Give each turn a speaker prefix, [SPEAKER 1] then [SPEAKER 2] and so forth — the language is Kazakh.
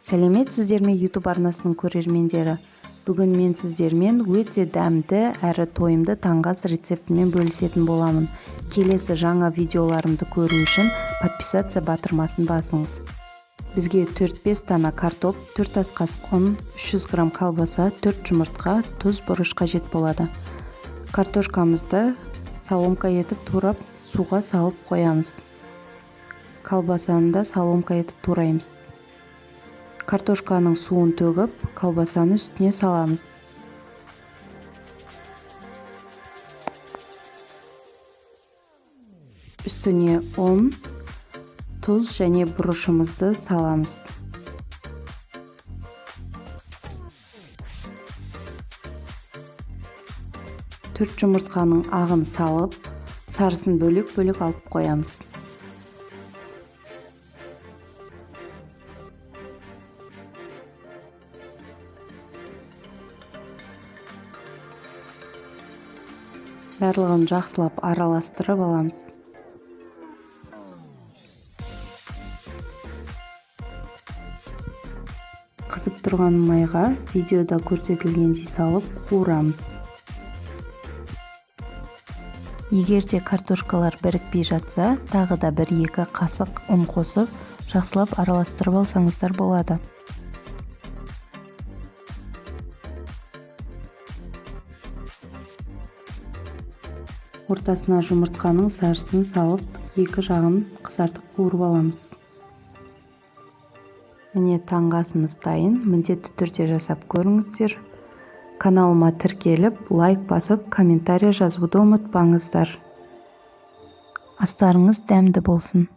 [SPEAKER 1] Сәлеметсіздер ме YouTube арнасының көрермендері? Бүгін мен сіздермен өте дәмді әрі тойымды таңғы рецептімен бөлісетін боламын. Келесі жаңа видеоларымды көру үшін подписация батырмасын басыңыз. Бізге 4-5 дана картоп, 4 ас қасық ұн, 300 грамм колбаса, 4 жұмыртқа, тұз, бұрыш қажет болады. Картошкамызды соломка етіп турап, суға салып қоямыз. Колбасаны да соломка етіп тураймыз. Картошканың суын төгіп, колбасаны үстіне саламыз. Үстіне ұн, тұз және бұрышымызды саламыз. Төрт жұмыртқаның ағын салып, сарысын бөлек-бөлек алып қоямыз. Барлығын жақсылап араластырып аламыз. Қызып тұрған майға видеода көрсетілгендей салып қуырамыз. Егер де картошкалар бірікпей жатса, тағы да 1-2 қасық ұн қосып, жақсылап араластырып алсаңыздар болады. Ортасына жұмыртқаның сарысын салып, 2 жағын қызартып қуырып аламыз. Міне таңғы асымыз дайын, міндетті түрде жасап көріңіздер. Каналыма тіркеліп, лайк басып, комментарий жазуды ұмытпаңыздар. Астарыңыз дәмді болсын.